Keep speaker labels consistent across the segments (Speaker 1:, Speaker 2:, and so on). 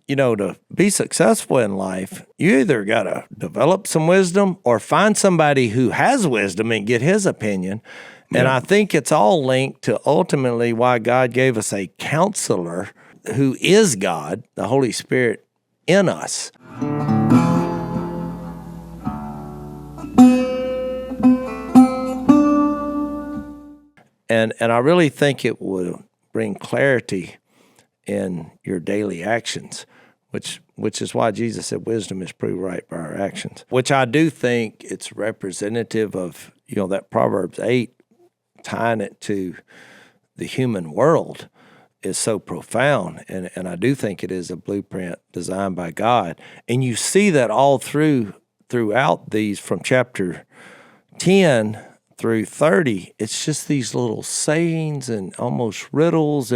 Speaker 1: to be successful in life, you either got to develop some wisdom or find somebody who has wisdom and get his opinion. And I think it's all linked to ultimately why God gave us a counselor who is God, the Holy Spirit, in us. And I really think it will bring clarity in your daily actions, which is why Jesus said wisdom is proved right by our actions, which I do think it's representative of, that Proverbs 8, tying it to the human world is so profound. And I do think it is a blueprint designed by God. And you see that all throughout these, from chapter 10 through 30, it's just these little sayings and almost riddles,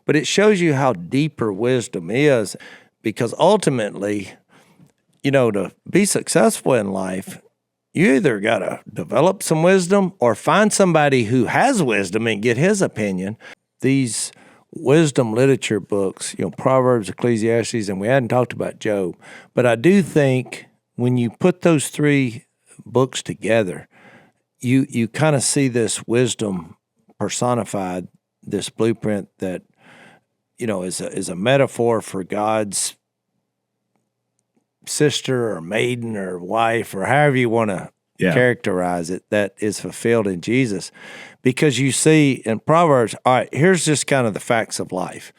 Speaker 1: but it shows you how deeper wisdom is, because ultimately, to be successful in life, you either got to develop some wisdom or find somebody who has wisdom and get his opinion. These wisdom literature books, Proverbs, Ecclesiastes, and we hadn't talked about Job, but I do think when you put those three books together, you kind of see this wisdom personified, this blueprint that, is a metaphor for God's sister or maiden or wife or however you want to characterize it, that is fulfilled in Jesus. Because you see in Proverbs, all right, here's just kind of the facts of life.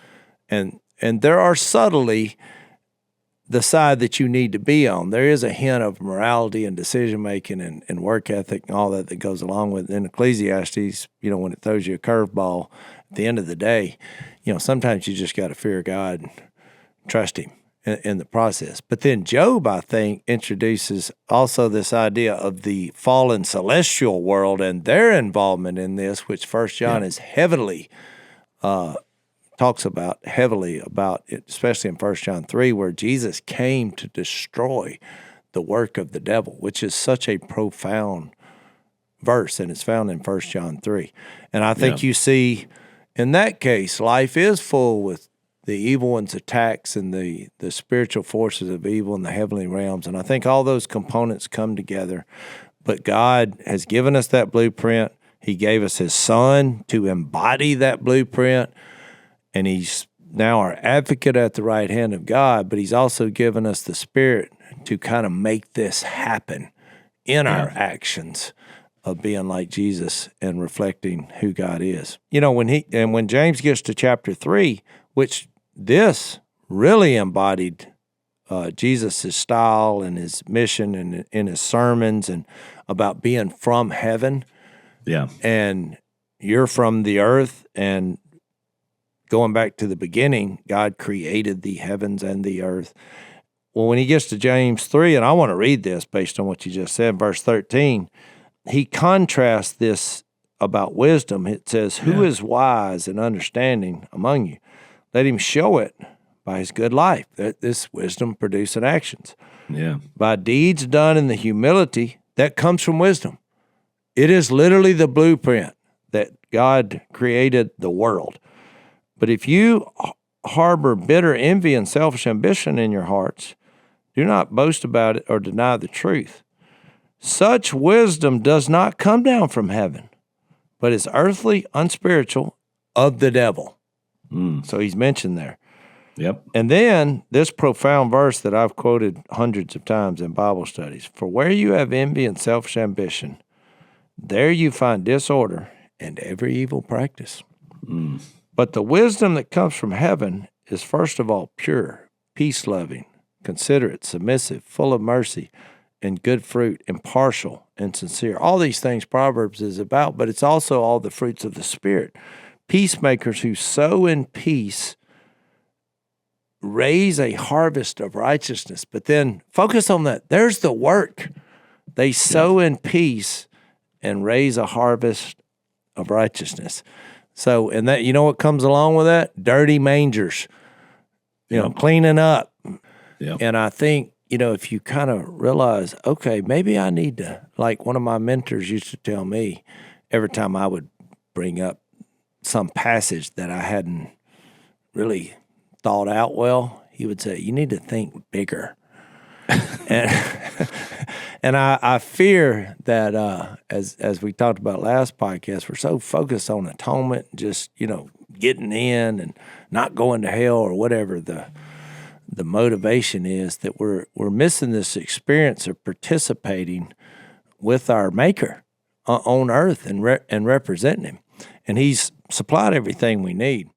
Speaker 1: And there are subtly the side that you need to be on. There is a hint of morality and decision-making and work ethic and all that goes along with it. In Ecclesiastes, when it throws you a curveball, at the end of the day, sometimes you just got to fear God and trust him in the process. But then Job, I think, introduces also this idea of the fallen celestial world and their involvement in this, which 1 John is heavily talks about it, especially in 1 John 3, where Jesus came to destroy the work of the devil, which is such a profound verse, and it's found in 1 John 3. And I think you see, in that case, life is full with the evil one's attacks and the spiritual forces of evil in the heavenly realms. And I think all those components come together. But God has given us that blueprint. He gave us his Son to embody that blueprint. And he's now our advocate at the right hand of God, but he's also given us the Spirit to kind of make this happen in our actions of being like Jesus and reflecting who God is. When James gets to chapter 3, which this really embodied Jesus' style and his mission and in his sermons and about being from heaven. Yeah. And you're from the earth, and going back to the beginning, God created the heavens and the earth. Well, when he gets to James 3, and I want to read this based on what you just said, verse 13, he contrasts this about wisdom. It says, who is wise and understanding among you? Let him show it by his good life, that this wisdom producing actions. Yeah. By deeds done in the humility that comes from wisdom. It is literally the blueprint that God created the world. But if you harbor bitter envy and selfish ambition in your hearts, do not boast about it or deny the truth. Such wisdom does not come down from heaven, but is earthly, unspiritual, of the devil. So he's mentioned there. Yep. And then this profound verse that I've quoted hundreds of times in Bible studies, for where you have envy and selfish ambition, there you find disorder and every evil practice. But the wisdom that comes from heaven is first of all pure, peace-loving, considerate, submissive, full of mercy and good fruit, impartial and sincere. All these things Proverbs is about, but it's also all the fruits of the Spirit. Peacemakers who sow in peace raise a harvest of righteousness. But then focus on that. There's the work. They sow in peace and raise a harvest of righteousness. So, and that, what comes along with that? Dirty mangers, cleaning up. Yep. And I think, if you kind of realize, okay, maybe I need to, like one of my mentors used to tell me every time I would bring up some passage that I hadn't really thought out well, he would say, you need to think bigger. and and I fear that as we talked about last podcast, we're so focused on atonement, just getting in and not going to hell or whatever the motivation is, that we're missing this experience of participating with our Maker on earth and representing Him, and He's supplied everything we need.